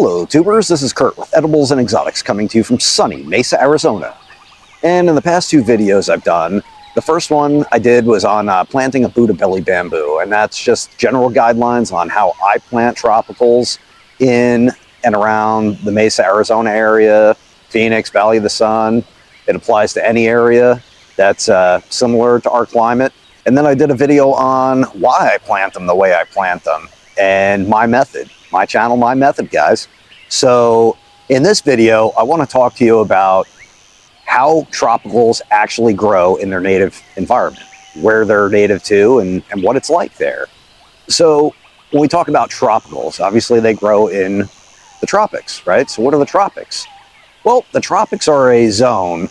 Hello tubers, this is Kurt with Edibles and Exotics coming to you from sunny Mesa, Arizona. And in the past two videos I've done, the first one I did was on planting a Buddha belly bamboo, and that's just general guidelines on how I plant tropicals in and around the Mesa, Arizona area, Phoenix, Valley of the Sun. It applies to any area that's similar to our climate. And then I did a video on why I plant them the way I plant them and my method. My channel, my method, guys. So in this video, I want to talk to you about how tropicals actually grow in their native environment, where they're native to, and what it's like there. So when we talk about tropicals, obviously they grow in the tropics, right? So what are the tropics? Well, the tropics are a zone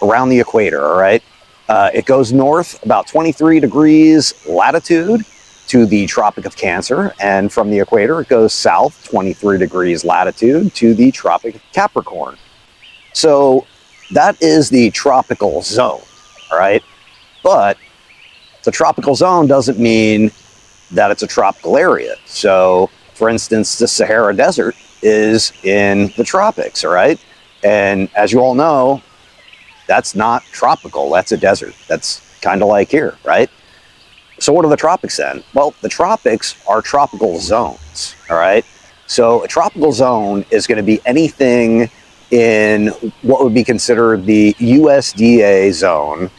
around the equator, all right? It goes north about 23 degrees latitude to the Tropic of Cancer, and from the equator it goes south 23 degrees latitude to the Tropic of Capricorn. So that is the tropical zone, all right? But the tropical zone doesn't mean that it's a tropical area. So for instance, the Sahara Desert is in the tropics, all right? And as you all know, that's not tropical, that's a desert. That's kind of like here, right? So what are the tropics then? Well, the tropics are tropical zones, all right? So a tropical zone is going to be anything in what would be considered the USDA zone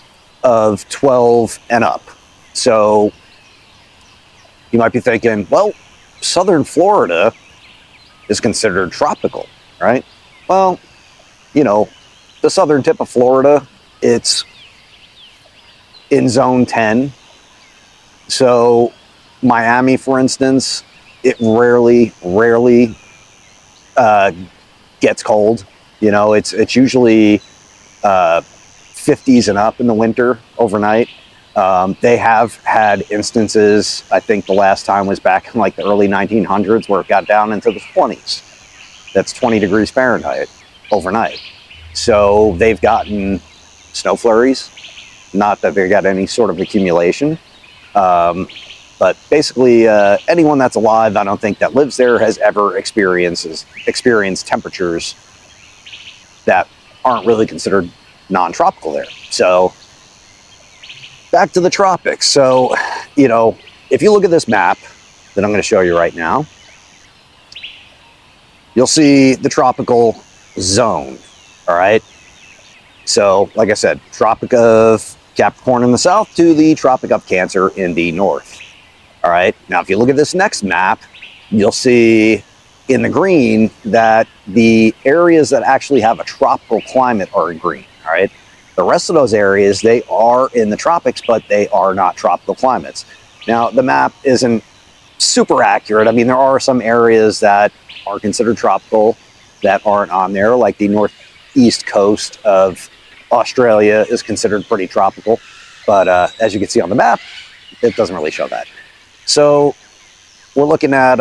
of 12 and up. So you might be thinking, well, southern Florida is considered tropical, right? Well, you know, the southern tip of Florida, it's in zone 10. So Miami, for instance, it rarely gets cold. You know, it's usually 50s and up in the winter overnight. They have had instances, I think the last time was back in like the early 1900s, where it got down into the 20s. That's 20 degrees Fahrenheit overnight. So they've gotten snow flurries, not that they got any sort of accumulation. But basically, anyone that's alive, I don't think, that lives there has ever experienced temperatures that aren't really considered non-tropical there. So back to the tropics. So, you know, if you look at this map that I'm going to show you right now, you'll see the tropical zone, all right? So, like I said, Tropic of Capricorn in the south to the Tropic of Cancer in the north. All right, now if you look at this next map, you'll see in the green that the areas that actually have a tropical climate are in green. All right, the rest of those areas, they are in the tropics, but they are not tropical climates. Now the map isn't super accurate. I mean, there are some areas that are considered tropical that aren't on there, like the northeast coast of Australia is considered pretty tropical, but as you can see on the map, it doesn't really show that. So we're looking at,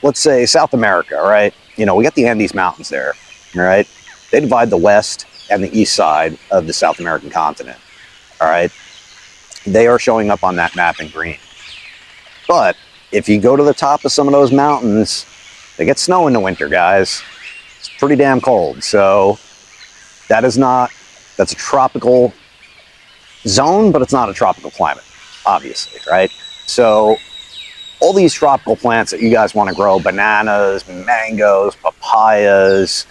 let's say, South America, right? You know, we got the Andes Mountains there, all right? They divide the west and the east side of the South American continent, all right? They are showing up on that map in green. But if you go to the top of some of those mountains, they get snow in the winter, guys. It's pretty damn cold. So that's a tropical zone, but it's not a tropical climate, obviously, right? So all these tropical plants that you guys want to grow, bananas, mangoes, papayas,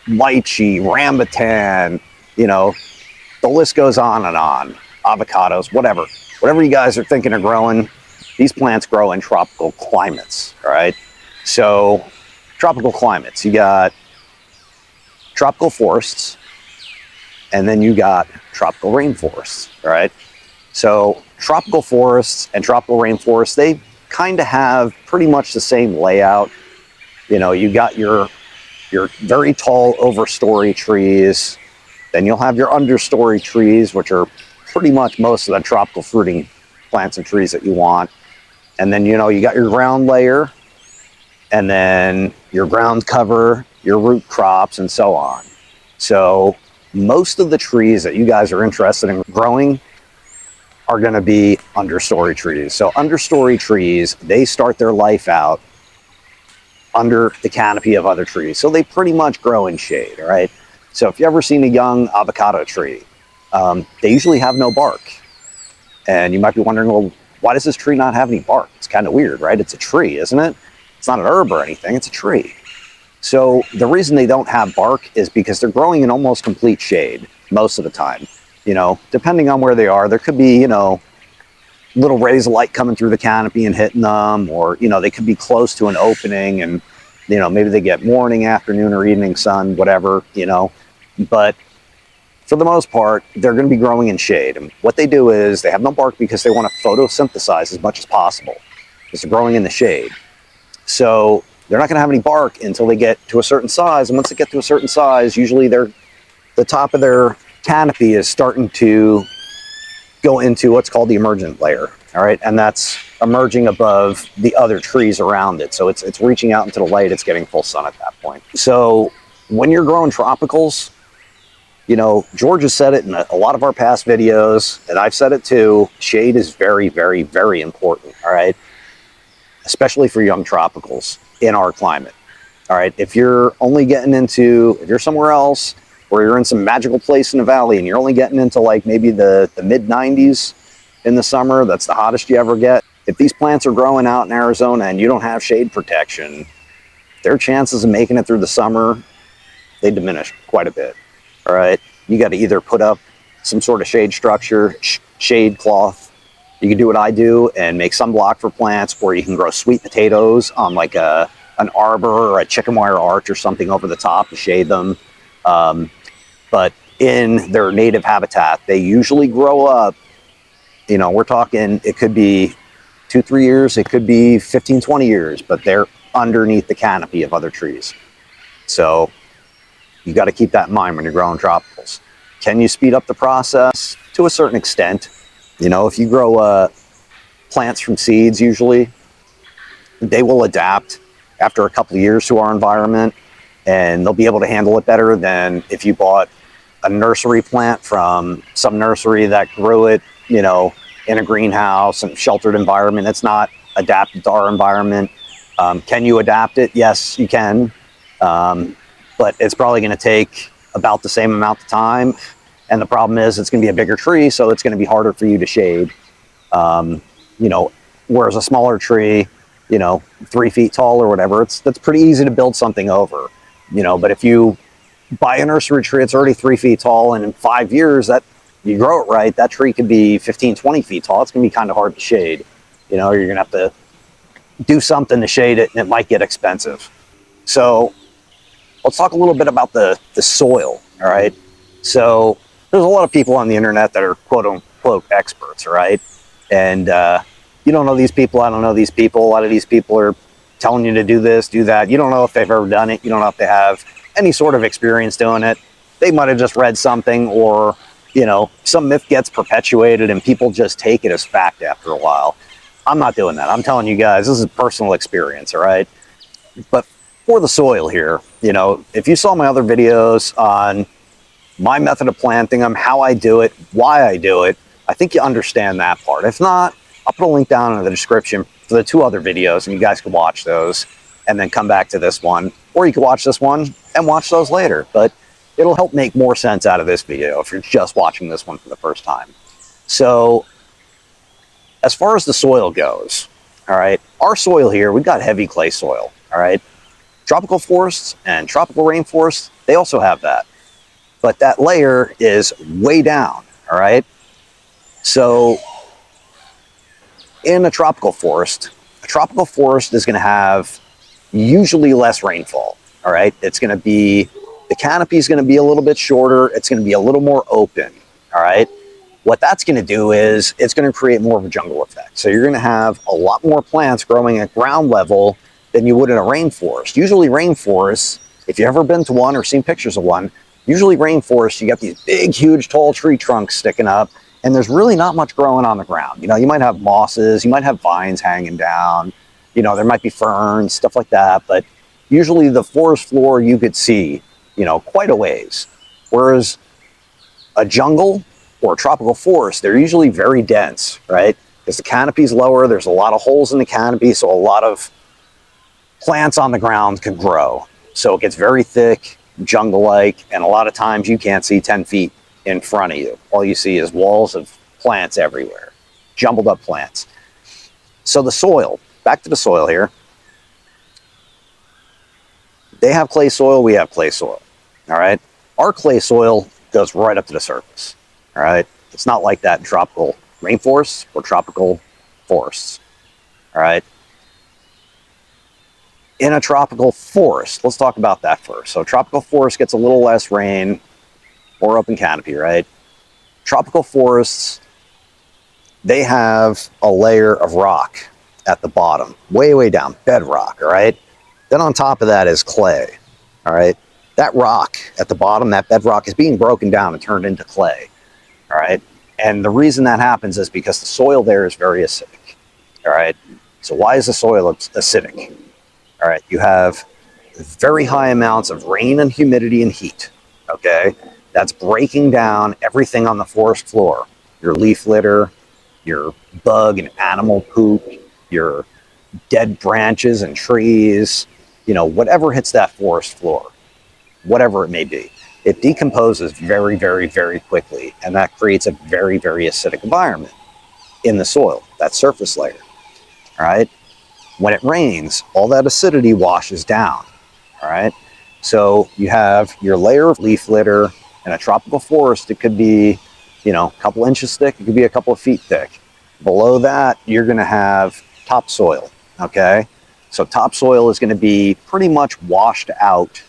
lychee, rambutan, you know, the list goes on and on, avocados, whatever you guys are thinking of growing, these plants grow in tropical climates, all right? So tropical climates, you got tropical forests, and then you got tropical rainforests, all right? So tropical forests and tropical rainforests, they kind of have pretty much the same layout. You know, you got your very tall overstory trees, then you'll have your understory trees, which are pretty much most of the tropical fruiting plants and trees that you want. And then, you know, you got your ground layer, and then your ground cover, your root crops, and so on. So most of the trees that you guys are interested in growing are going to be understory trees. So understory trees, they start their life out under the canopy of other trees. So they pretty much grow in shade, all right? So if you ever seen a young avocado tree, they usually have no bark. And you might be wondering, well, why does this tree not have any bark? It's kind of weird, right? It's a tree, isn't it? It's not an herb or anything, it's a tree. So the reason they don't have bark is because they're growing in almost complete shade most of the time. You know, depending on where they are, there could be, you know, little rays of light coming through the canopy and hitting them, or, you know, they could be close to an opening and, you know, maybe they get morning, afternoon, or evening sun, whatever, you know. But for the most part, they're going to be growing in shade. And what they do is they have no bark because they want to photosynthesize as much as possible because they're growing in the shade. So they're not going to have any bark until they get to a certain size. And once they get to a certain size, usually the top of their canopy is starting to go into what's called the emergent layer. All right. And that's emerging above the other trees around it. So it's reaching out into the light. It's getting full sun at that point. So when you're growing tropicals, you know, George has said it in a lot of our past videos, and I've said it too, shade is very, very, very important, all right? Especially for young tropicals in our climate, all right? If you're somewhere else, or you're in some magical place in the valley, and you're only getting into like maybe the mid-90s in the summer, that's the hottest you ever get. If these plants are growing out in Arizona and you don't have shade protection, their chances of making it through the summer, they diminish quite a bit. All right, you got to either put up some sort of shade structure, shade cloth. You can do what I do and make sunblock for plants, or you can grow sweet potatoes on like an arbor or a chicken wire arch or something over the top to shade them. But in their native habitat, they usually grow up, you know, we're talking, it could be 2-3 years, it could be 15-20 years, but they're underneath the canopy of other trees. So you got to keep that in mind when you're growing tropicals. Can you speed up the process? To a certain extent. You know, if you grow plants from seeds, usually, they will adapt after a couple of years to our environment, and they'll be able to handle it better than if you bought a nursery plant from some nursery that grew it, you know, in a greenhouse and sheltered environment. It's not adapted to our environment. Can you adapt it? Yes, you can. But it's probably going to take about the same amount of time. And the problem is it's going to be a bigger tree, so it's going to be harder for you to shade. You know, whereas a smaller tree, you know, 3 feet tall or whatever, that's pretty easy to build something over. You know, but if you buy a nursery tree, it's already 3 feet tall, and in 5 years, that you grow it right, that tree could be 15-20 feet tall. It's going to be kind of hard to shade. You know, you're going to have to do something to shade it, and it might get expensive. So let's talk a little bit about the soil, all right? So there's a lot of people on the internet that are quote-unquote experts, all right? And you don't know these people, I don't know these people. A lot of these people are telling you to do this, do that. You don't know if they've ever done it. You don't know if they have any sort of experience doing it. They might have just read something, or, you know, some myth gets perpetuated and people just take it as fact after a while. I'm not doing that. I'm telling you guys, this is personal experience, all right? But for the soil here, you know, if you saw my other videos on my method of planting them, how I do it, why I do it, I think you understand that part. If not, I'll put a link down in the description for the 2 other videos, and you guys can watch those and then come back to this one. Or you can watch this one and watch those later. But it'll help make more sense out of this video if you're just watching this one for the first time. So as far as the soil goes, all right, our soil here, we've got heavy clay soil, all right? Tropical forests and tropical rainforests, they also have that. But that layer is way down, all right? So in a tropical forest is going to have usually less rainfall, all right? It's going to be, the canopy is going to be a little bit shorter. It's going to be a little more open, all right? What that's going to do is it's going to create more of a jungle effect. So you're going to have a lot more plants growing at ground level than you would in a rainforest. Usually rainforests, if you've ever been to one or seen pictures of one, usually rainforests, you got these big, huge, tall tree trunks sticking up, and there's really not much growing on the ground. You know, you might have mosses, you might have vines hanging down, you know, there might be ferns, stuff like that, but usually the forest floor you could see, you know, quite a ways. Whereas a jungle or a tropical forest, they're usually very dense, right? Because the canopy's lower, there's a lot of holes in the canopy, so a lot of plants on the ground can grow. So it gets very thick, jungle-like, and a lot of times you can't see 10 feet in front of you. All you see is walls of plants everywhere, jumbled up plants. So the soil, back to the soil here. They have clay soil, we have clay soil, all right? Our clay soil goes right up to the surface, all right? It's not like that in tropical rainforests or tropical forests, all right? In a tropical forest, let's talk about that first. So tropical forest gets a little less rain, or open canopy, right? Tropical forests, they have a layer of rock at the bottom, way, way down, bedrock, all right? Then on top of that is clay, all right? That rock at the bottom, that bedrock, is being broken down and turned into clay, all right? And the reason that happens is because the soil there is very acidic, all right? So why is the soil acidic? All right, you have very high amounts of rain and humidity and heat, okay? That's breaking down everything on the forest floor. Your leaf litter, your bug and animal poop, your dead branches and trees, you know, whatever hits that forest floor, whatever it may be, it decomposes very, very, very quickly. And that creates a very, very acidic environment in the soil, that surface layer, all right? When it rains, all that acidity washes down, all right? So you have your layer of leaf litter. In a tropical forest, it could be, you know, a couple inches thick, it could be a couple of feet thick. Below that, you're gonna have topsoil, okay? So topsoil is gonna be pretty much washed out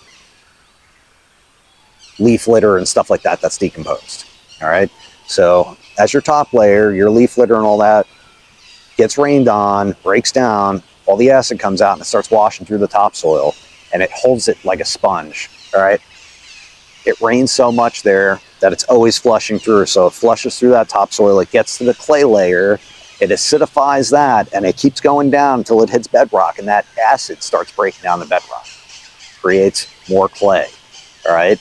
leaf litter and stuff like that that's decomposed, all right? So as your top layer, your leaf litter and all that gets rained on, breaks down, all the acid comes out and it starts washing through the topsoil and it holds it like a sponge, all right? It rains so much there that it's always flushing through. So it flushes through that topsoil, it gets to the clay layer, it acidifies that, and it keeps going down until it hits bedrock, and that acid starts breaking down the bedrock, creates more clay, all right?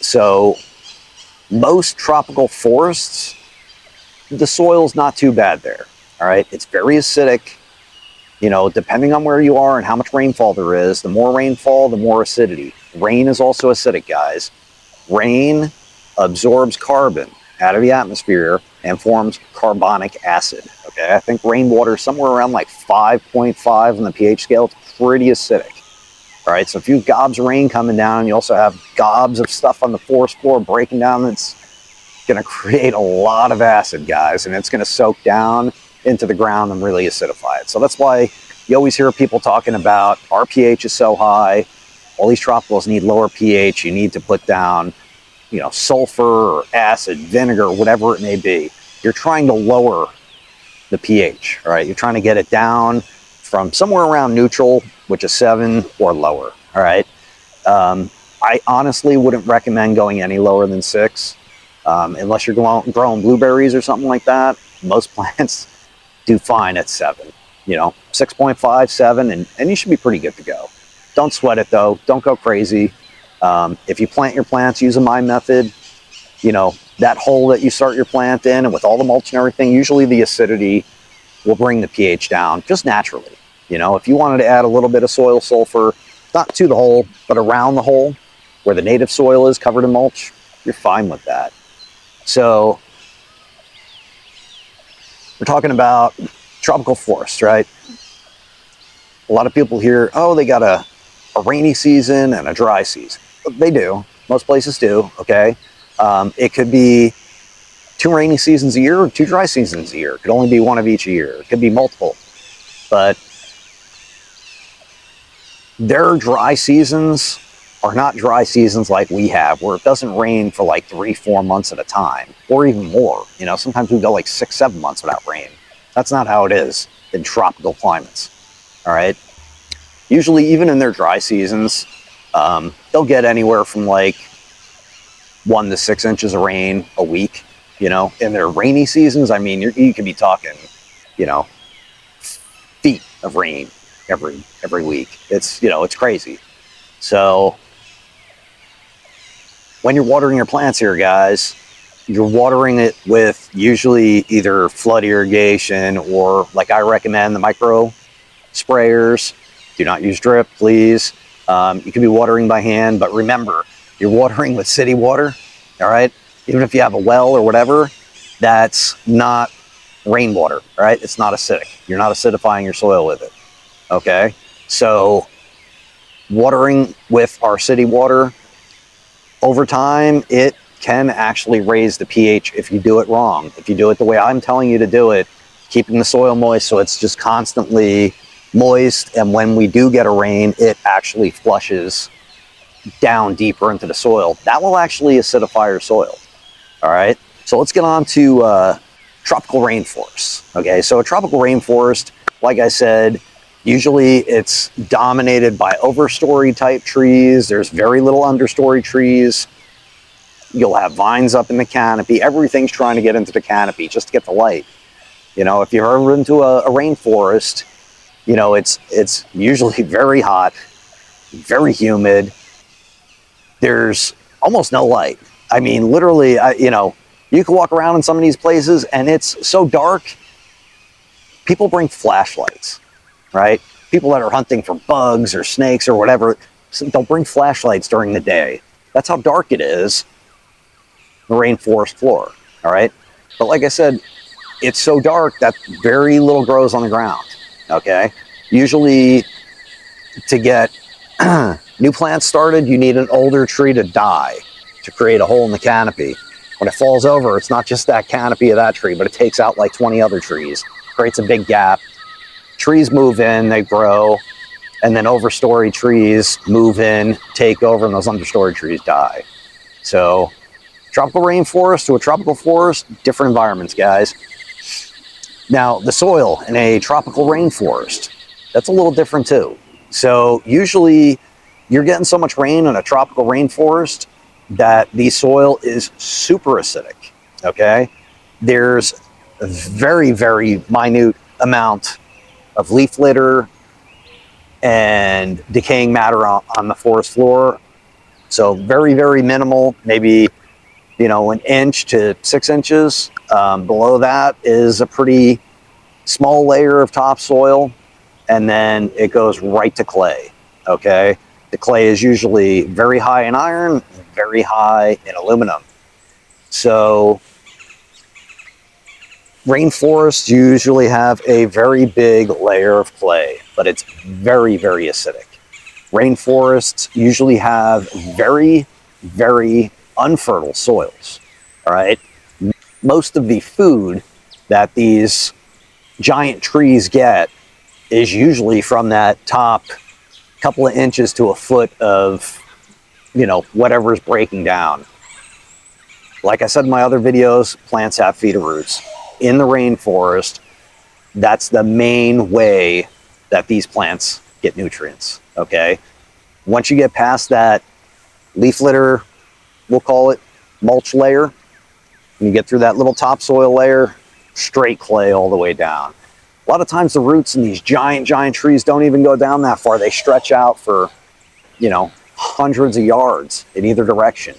So most tropical forests, the soil's not too bad there, all right? It's very acidic. You know, depending on where you are and how much rainfall there is, the more rainfall, the more acidity. Rain is also acidic, guys. Rain absorbs carbon out of the atmosphere and forms carbonic acid, okay? I think rainwater is somewhere around like 5.5 on the pH scale. It's pretty acidic, all right? So if you have gobs of rain coming down, you also have gobs of stuff on the forest floor breaking down, that's gonna create a lot of acid, guys, and it's gonna soak down into the ground and really acidify it. So that's why you always hear people talking about our pH is so high, all these tropicals need lower pH, you need to put down, you know, sulfur or acid, vinegar, whatever it may be. You're trying to lower the pH, all right? You're trying to get it down from somewhere around neutral, which is 7 or lower, all right? I honestly wouldn't recommend going any lower than 6, unless you're growing blueberries or something like that. Most plants do fine at 7, you know, 6.5, 7, and you should be pretty good to go. Don't sweat it though, don't go crazy. If you plant your plants using my method, you know, that hole that you start your plant in and with all the mulch and everything, usually the acidity will bring the pH down just naturally. You know, if you wanted to add a little bit of soil sulfur, not to the hole, but around the hole where the native soil is covered in mulch, you're fine with that. So we're talking about tropical forest, right? A lot of people hear, oh, they got a rainy season and a dry season. They do. Most places do, okay? It could be 2 rainy seasons a year or 2 dry seasons a year. It could only be one of each a year. It could be multiple. But their dry seasons are not dry seasons like we have, where it doesn't rain for like 3-4 months at a time, or even more. You know, sometimes we go like 6-7 months without rain. That's not how it is in tropical climates, all right? Usually, even in their dry seasons, they'll get anywhere from like 1 to 6 inches of rain a week. You know, in their rainy seasons, I mean, you could be talking, you know, feet of rain every week. It's, you know, it's crazy. So when you're watering your plants here, guys, you're watering it with usually either flood irrigation or, like I recommend, the micro sprayers. Do not use drip, please. You can be watering by hand, but remember, you're watering with city water, all right? Even if you have a well or whatever, that's not rainwater, all right? It's not acidic. You're not acidifying your soil with it, okay? So watering with our city water, over time, it can actually raise the pH if you do it wrong. If you do it the way I'm telling you to do it, keeping the soil moist so it's just constantly moist, and when we do get a rain, it actually flushes down deeper into the soil. That will actually acidify your soil, all right? So let's get on to tropical rainforests, okay? So a tropical rainforest, like I said, usually it's dominated by overstory type trees. There's very little understory trees. You'll have vines up in the canopy. Everything's trying to get into the canopy just to get the light. You know, if you're ever into a rainforest, you know, it's usually very hot, very humid. There's almost no light. I mean, literally, you know, you can walk around in some of these places and it's so dark, people bring flashlights. Right? People that are hunting for bugs or snakes or whatever, they'll bring flashlights during the day. That's how dark it is, the rainforest floor, all right? But like I said, it's so dark that very little grows on the ground, okay? Usually to get new plants started, you need an older tree to die to create a hole in the canopy. When it falls over, it's not just that canopy of that tree, but it takes out like 20 other trees, creates a big gap. Trees move in, they grow, and then overstory trees move in, take over, and those understory trees die. So tropical rainforest to a tropical forest, different environments, guys. Now, the soil in a tropical rainforest, that's a little different too. So usually you're getting so much rain in a tropical rainforest that the soil is super acidic, okay? There's a very, very minute amount of leaf litter and decaying matter on the forest floor. So very, very minimal, maybe, you know, 1 inch to 6 inches. Below that is a pretty small layer of topsoil, and then it goes right to clay, okay? The clay is usually very high in iron, very high in aluminum. So rainforests usually have a very big layer of clay, but it's very, very acidic. Rainforests usually have very, very unfertile soils, all right? Most of the food that these giant trees get is usually from that top couple of inches to a foot of, you know, whatever's breaking down. Like I said in my other videos, plants have feeder roots. In the rainforest, that's the main way that these plants get nutrients, okay? Once you get past that leaf litter, we'll call it, mulch layer, and you get through that little topsoil layer, straight clay all the way down. A lot of times the roots in these giant, giant trees don't even go down that far. They stretch out for, you know, hundreds of yards in either direction.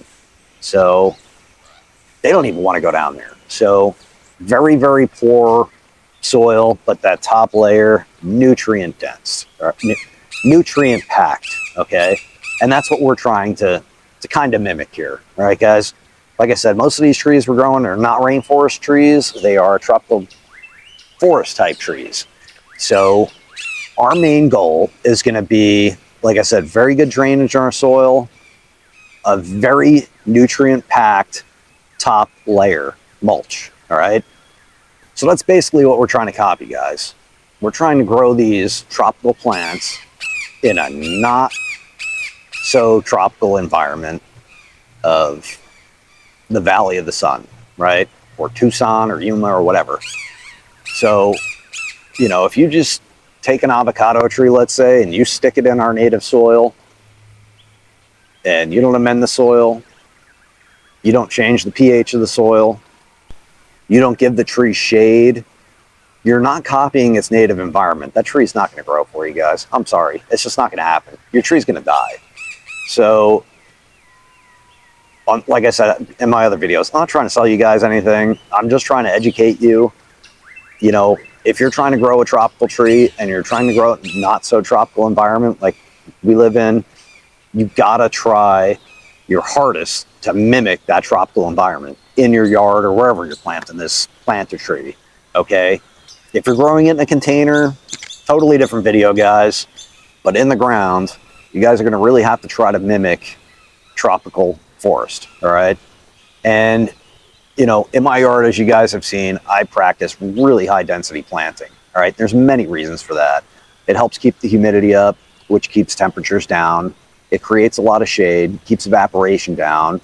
So they don't even want to go down there. So very, very poor soil, but that top layer, nutrient dense, or nutrient packed, okay? And that's what we're trying to kind of mimic here, all right, guys? Like I said, most of these trees we're growing are not rainforest trees. They are tropical forest type trees. So our main goal is going to be, like I said, very good drainage in our soil, a very nutrient packed top layer, mulch, all right? So that's basically what we're trying to copy, guys. We're trying to grow these tropical plants in a not so tropical environment of the Valley of the Sun, right? Or Tucson or Yuma or whatever. So, you know, if you just take an avocado tree, let's say, and you stick it in our native soil, and you don't amend the soil, you don't change the pH of the soil, you don't give the tree shade, you're not copying its native environment. That tree's not going to grow for you guys. I'm sorry. It's just not going to happen. Your tree's going to die. So, like I said in my other videos, I'm not trying to sell you guys anything. I'm just trying to educate you. You know, if you're trying to grow a tropical tree and you're trying to grow it in not so tropical environment like we live in, you've got to try your hardest to mimic that tropical environment in your yard or wherever you're planting this planter tree. Okay, if you're growing it in a container, totally different video, guys. But in the ground, you guys are going to really have to try to mimic tropical forest. All right, and you know, in my yard, as you guys have seen, I practice really high density planting. All right, there's many reasons for that. It helps keep the humidity up, which keeps temperatures down. It creates a lot of shade, keeps evaporation down.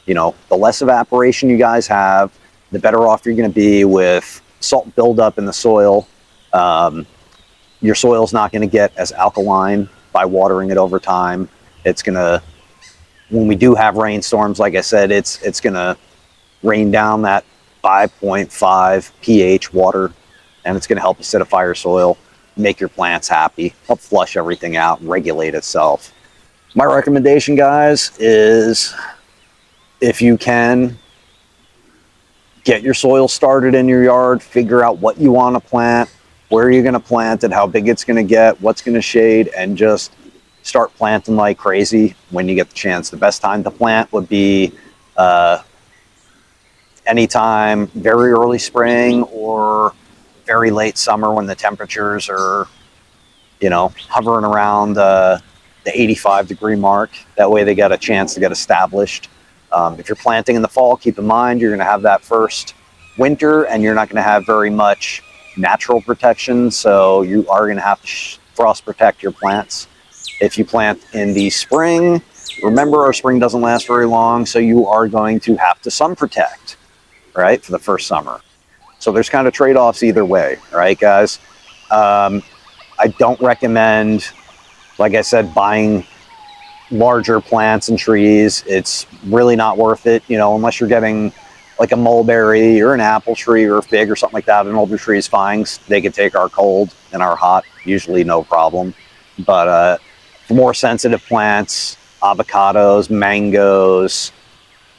You know, the less evaporation you guys have, the better off you're going to be with salt buildup in the soil. Your soil's not going to get as alkaline by watering it over time. It's going to, when we do have rainstorms, like I said, it's going to rain down that 5.5 pH water, and it's going to help acidify your soil, make your plants happy, help flush everything out, and regulate itself. My recommendation, guys, is if you can, get your soil started in your yard, figure out what you want to plant, where you're going to plant it, how big it's going to get, what's going to shade, and just start planting like crazy when you get the chance. The best time to plant would be anytime very early spring or very late summer when the temperatures are, you know, hovering around the 85-degree mark. That way they got a chance to get established. If you're planting in the fall, keep in mind you're going to have that first winter and you're not going to have very much natural protection, so you are going to have to frost protect your plants. If you plant in the spring, remember our spring doesn't last very long, so you are going to have to sun protect, right, for the first summer. So there's kind of trade-offs either way, right, guys? I don't recommend, like I said, buying larger plants and trees. It's really not worth it, you know, unless you're getting like a mulberry or an apple tree or a fig or something like that. An older tree is fine. They could take our cold and our hot, usually no problem. But for more sensitive plants, avocados, mangoes,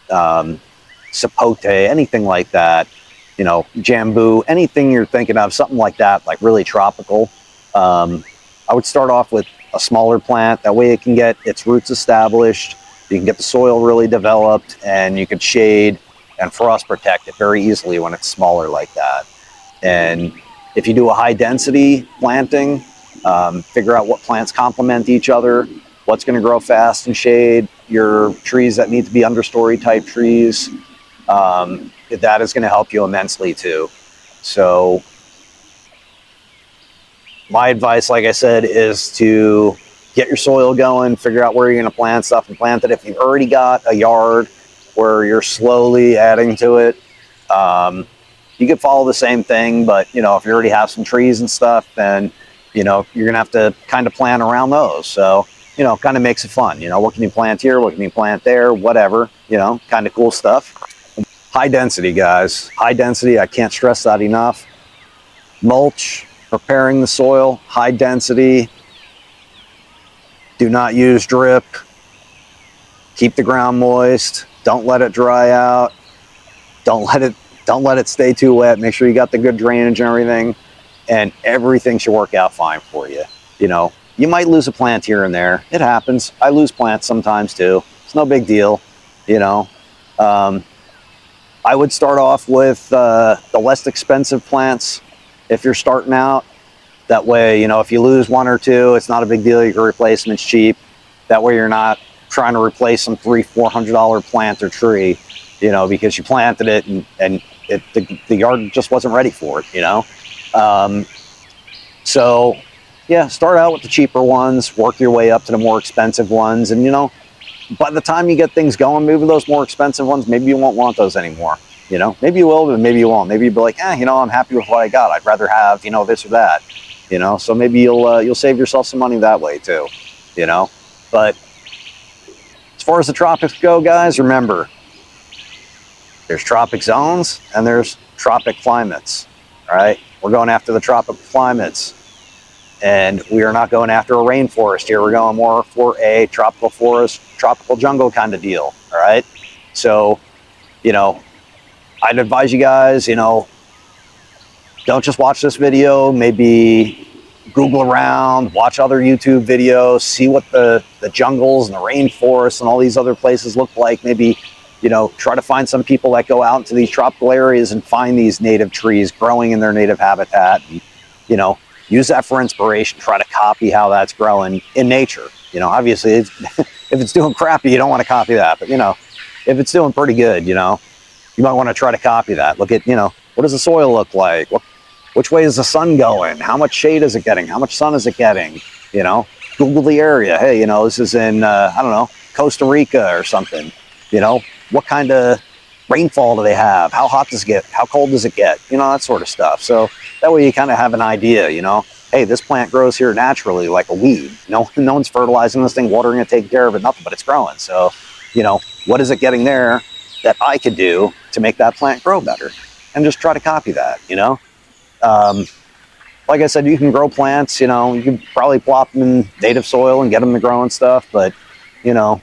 sapote, anything like that, you know, jambu, anything you're thinking of, something like that, like really tropical, I would start off with a smaller plant. That way it can get its roots established, you can get the soil really developed, and you can shade and frost protect it very easily when it's smaller like that. And if you do a high density planting, figure out what plants complement each other, what's going to grow fast and shade your trees that need to be understory type trees. That is going to help you immensely too. So my advice, like I said, is to get your soil going, figure out where you're going to plant stuff and plant it. If you've already got a yard where you're slowly adding to it, you could follow the same thing. But, you know, if you already have some trees and stuff, then, you know, you're going to have to kind of plan around those. So, you know, kind of makes it fun. You know, what can you plant here? What can you plant there? Whatever, you know, kind of cool stuff. High density, guys. High density. I can't stress that enough. Mulch, preparing the soil, high density. Do not use drip. Keep the ground moist. Don't let it dry out. Don't let it stay too wet. Make sure you got the good drainage and everything, and everything should work out fine for you. You know, you might lose a plant here and there. It happens. I lose plants sometimes too. It's no big deal. You know, I would start off with the less expensive plants if you're starting out. That way, you know, if you lose one or two, it's not a big deal. You can replace them. It's cheap. That way you're not trying to replace some $300-400 plant or tree, you know, because you planted it and the yard just wasn't ready for it, you know. So yeah, start out with the cheaper ones, work your way up to the more expensive ones, and, you know, by the time you get things going, maybe those more expensive ones, maybe you won't want those anymore. You know, maybe you will, but maybe you won't. Maybe you'll be like, you know, I'm happy with what I got. I'd rather have, you know, this or that. You know, so maybe you'll save yourself some money that way too. You know, but as far as the tropics go, guys, remember, there's tropic zones and there's tropic climates. All right, we're going after the tropical climates, and we are not going after a rainforest here. We're going more for a tropical forest, tropical jungle kind of deal. All right, so, you know, I'd advise you guys, you know, don't just watch this video, maybe Google around, watch other YouTube videos, see what the jungles and the rainforests and all these other places look like. Maybe, you know, try to find some people that go out into these tropical areas and find these native trees growing in their native habitat. And, you know, use that for inspiration. Try to copy how that's growing in nature. You know, obviously, if it's doing crappy, you don't want to copy that. But, you know, if it's doing pretty good, you know, you might want to try to copy that. Look at, you know, what does the soil look like? Which way is the sun going? How much shade is it getting? How much sun is it getting? You know, Google the area. Hey, you know, this is in, I don't know, Costa Rica or something. You know, what kind of rainfall do they have? How hot does it get? How cold does it get? You know, that sort of stuff. So that way you kind of have an idea, you know, hey, this plant grows here naturally like a weed. No one's fertilizing this thing, watering it, taking care of it, nothing, but it's growing. So, you know, what is it getting there that I could do to make that plant grow better? And just try to copy that, you know? Like I said, you can grow plants, you know, you can probably plop them in native soil and get them to grow and stuff, but, you know,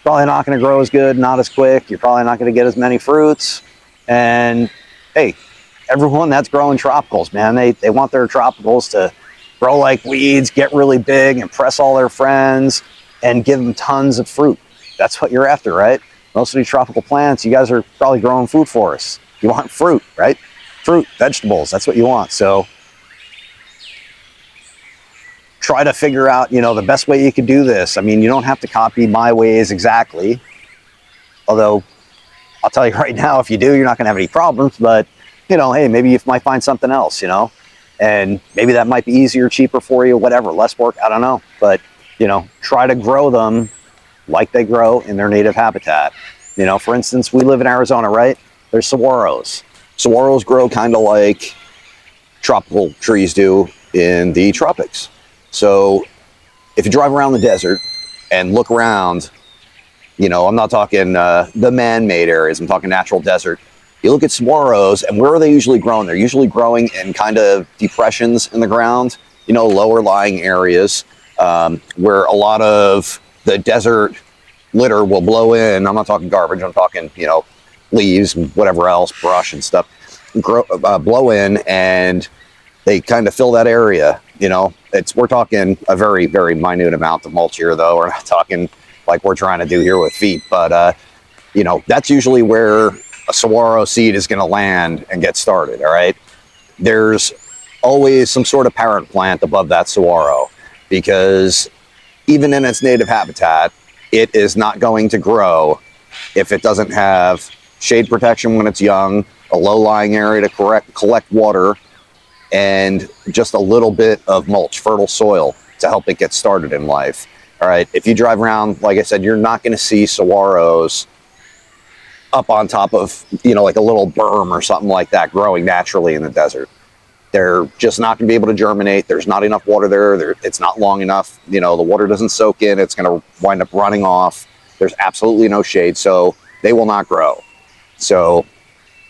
probably not going to grow as good, not as quick. You're probably not going to get as many fruits. And hey, everyone that's growing tropicals, man, they want their tropicals to grow like weeds, get really big, impress all their friends, and give them tons of fruit. That's what you're after, right? Most of these tropical plants, you guys are probably growing food forests. You want fruit, right? Fruit, vegetables, that's what you want. So try to figure out, you know, the best way you could do this. I mean, you don't have to copy my ways exactly. Although, I'll tell you right now, if you do, you're not gonna have any problems, but, you know, hey, maybe you might find something else, you know? And maybe that might be easier, cheaper for you, whatever, less work, I don't know. But, you know, try to grow them like they grow in their native habitat. You know, for instance, we live in Arizona, right? There's saguaros. Saguaros grow kind of like tropical trees do in the tropics. So if you drive around the desert and look around, you know, I'm not talking the man-made areas, I'm talking natural desert. You look at saguaros, and where are they usually growing? They're usually growing in kind of depressions in the ground, you know, lower lying areas where a lot of the desert litter will blow in. I'm not talking garbage, I'm talking, you know, leaves and whatever else, brush and stuff, blow in, and they kind of fill that area. You know, we're talking a very, very minute amount of mulch here, though. We're not talking like we're trying to do here with feet, but you know, that's usually where a saguaro seed is going to land and get started. All right, there's always some sort of parent plant above that saguaro, because even in its native habitat, it is not going to grow if it doesn't have shade protection when it's young, a low-lying area to collect water, and just a little bit of mulch, fertile soil, to help it get started in life. All right, if you drive around, like I said, you're not going to see saguaros up on top of, you know, like a little berm or something like that growing naturally in the desert. They're just not going to be able to germinate. There's not enough water there. It's not long enough. You know, the water doesn't soak in. It's going to wind up running off. There's absolutely no shade, so they will not grow. So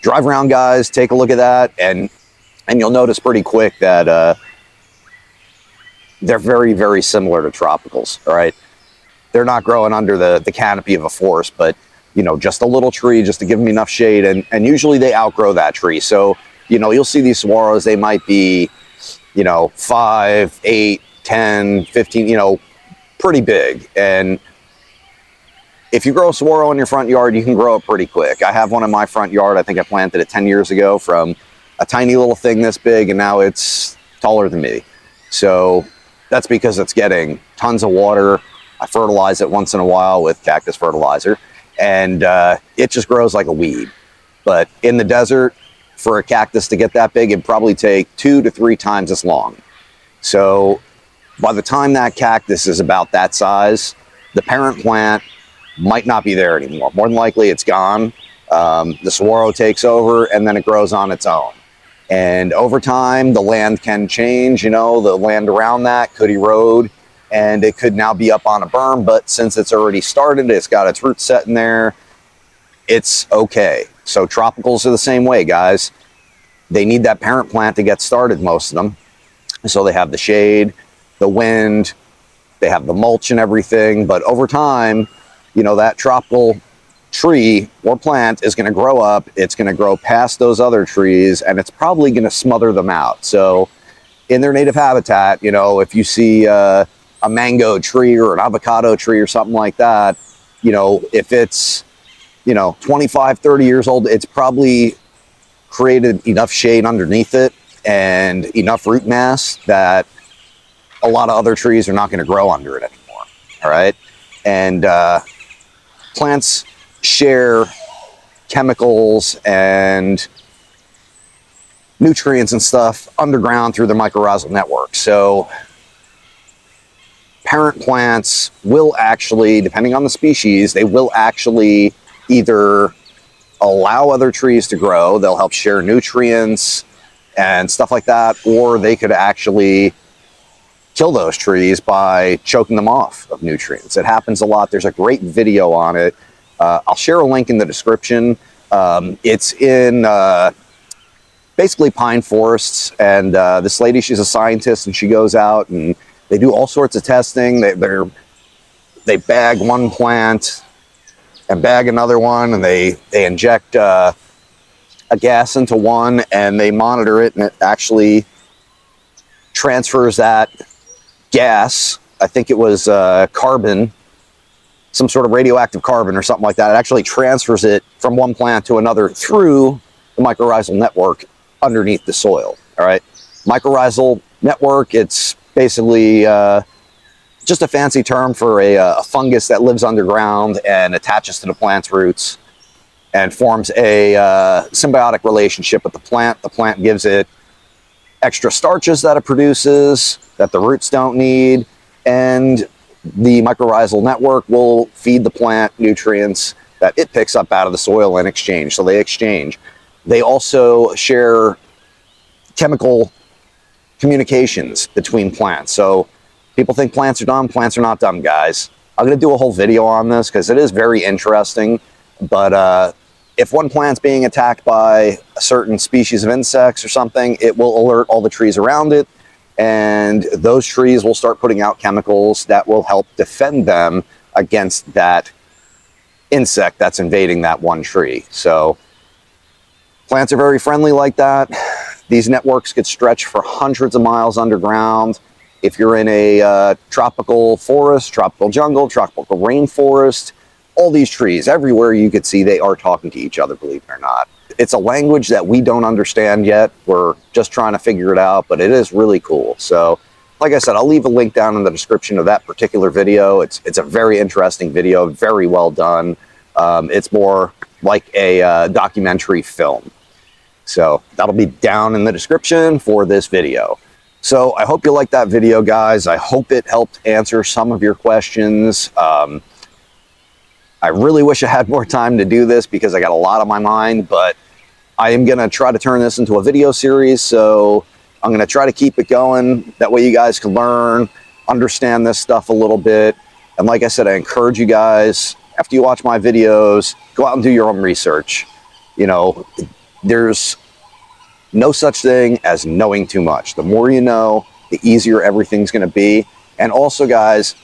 drive around, guys, take a look at that, and you'll notice pretty quick that they're very, very similar to tropicals, all right? They're not growing under the canopy of a forest, but, you know, just a little tree just to give them enough shade, and usually they outgrow that tree. So, you know, you'll see these saguaros, they might be, you know, 5, 8, 10, 15, you know, pretty big. And if you grow a saguaro in your front yard, you can grow it pretty quick. I have one in my front yard. I think I planted it 10 years ago from a tiny little thing this big, and now it's taller than me. So that's because it's getting tons of water. I fertilize it once in a while with cactus fertilizer, and it just grows like a weed. But in the desert, for a cactus to get that big, it'd probably take 2 to 3 times as long. So by the time that cactus is about that size, the parent plant might not be there anymore. More than likely, it's gone. The saguaro takes over, and then it grows on its own. And over time, the land can change. You know, the land around that could erode, and it could now be up on a berm. But since it's already started, it's got its roots set in there, it's okay. So tropicals are the same way, guys. They need that parent plant to get started, most of them. So they have the shade, the wind, they have the mulch and everything. But over time, you know, that tropical tree or plant is going to grow up, it's going to grow past those other trees, and it's probably going to smother them out. So in their native habitat, you know, if you see a mango tree or an avocado tree or something like that, you know, if it's, you know, 25, 30 years old, it's probably created enough shade underneath it and enough root mass that a lot of other trees are not going to grow under it anymore. All right. And plants share chemicals and nutrients and stuff underground through their mycorrhizal network. So parent plants will actually, depending on the species, they will actually either allow other trees to grow, they'll help share nutrients and stuff like that, or they could actually kill those trees by choking them off of nutrients. It happens a lot. There's a great video on it. I'll share a link in the description. It's in basically pine forests, and this lady, she's a scientist, and she goes out and they do all sorts of testing. They bag one plant and bag another one, and they inject a gas into one, and they monitor it, and it actually transfers that gas. I think it was carbon, some sort of radioactive carbon or something like that. It actually transfers it from one plant to another through the mycorrhizal network underneath the soil. All right, mycorrhizal network, it's basically just a fancy term for a fungus that lives underground and attaches to the plant's roots and forms a symbiotic relationship with the plant. The plant gives it extra starches that it produces that the roots don't need, and the mycorrhizal network will feed the plant nutrients that it picks up out of the soil in exchange. So they exchange. They also share chemical communications between plants. So people think plants are dumb. Plants are not dumb, guys. I'm going to do a whole video on this because it is very interesting. But if one plant's being attacked by a certain species of insects or something, it will alert all the trees around it. And those trees will start putting out chemicals that will help defend them against that insect that's invading that one tree. So plants are very friendly like that. These networks could stretch for hundreds of miles underground. If you're in a tropical forest, tropical jungle, tropical rainforest, all these trees, everywhere you could see, they are talking to each other, believe it or not. It's a language that we don't understand yet. We're just trying to figure it out, but it is really cool. So, like I said, I'll leave a link down in the description of that particular video. It's a very interesting video, very well done. It's more like a documentary film. So that'll be down in the description for this video. So I hope you liked that video, guys. I hope it helped answer some of your questions. I really wish I had more time to do this because I got a lot on my mind, but I am going to try to turn this into a video series. So I'm going to try to keep it going. That way you guys can learn, understand this stuff a little bit. And like I said, I encourage you guys, after you watch my videos, go out and do your own research. You know, there's no such thing as knowing too much. The more you know, the easier everything's going to be. And also, guys,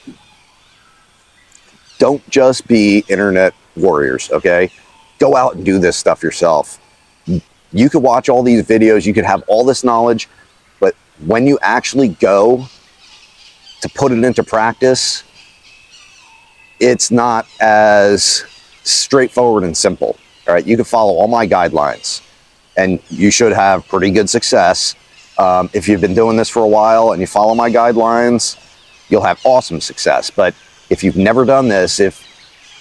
don't just be internet warriors, okay? Go out and do this stuff yourself. You could watch all these videos, you could have all this knowledge, but when you actually go to put it into practice, it's not as straightforward and simple. All right, you can follow all my guidelines and you should have pretty good success. If you've been doing this for a while and you follow my guidelines, you'll have awesome success. But if you've never done this, if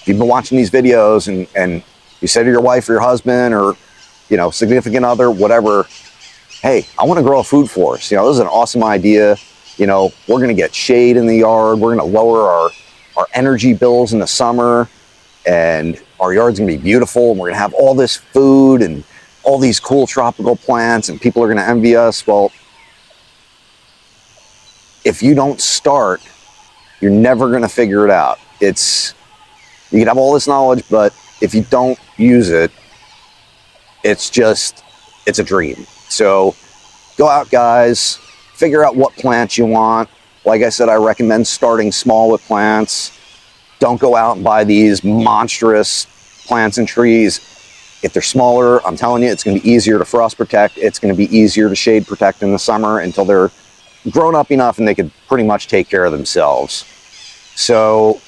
you've been watching these videos and you say to your wife or your husband or, you know, significant other, whatever, hey, I want to grow a food forest. You know, this is an awesome idea. You know, we're going to get shade in the yard. We're going to lower our energy bills in the summer, and our yard's going to be beautiful. And we're going to have all this food and all these cool tropical plants, and people are going to envy us. Well, if you don't start, you're never going to figure it out. You can have all this knowledge, but if you don't use it, it's a dream. So go out, guys, figure out what plants you want. Like I said, I recommend starting small with plants. Don't go out and buy these monstrous plants and trees, if they're smaller, I'm telling you, it's going to be easier to frost protect. It's going to be easier to shade protect in the summer until they're grown up enough and they could pretty much take care of themselves. So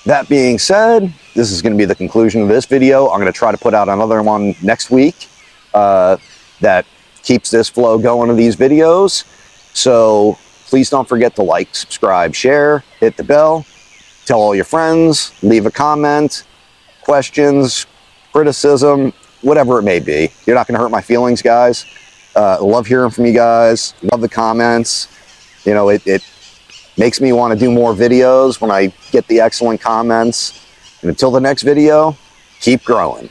that being said, this is going to be the conclusion of this video. I'm going to try to put out another one next week that keeps this flow going of these videos. So please don't forget to like, subscribe, share, hit the bell, tell all your friends, leave a comment, questions, criticism, whatever it may be. You're not going to hurt my feelings, guys. Love hearing from you guys. Love the comments. You know, it makes me want to do more videos when I get the excellent comments. And until the next video, keep growing.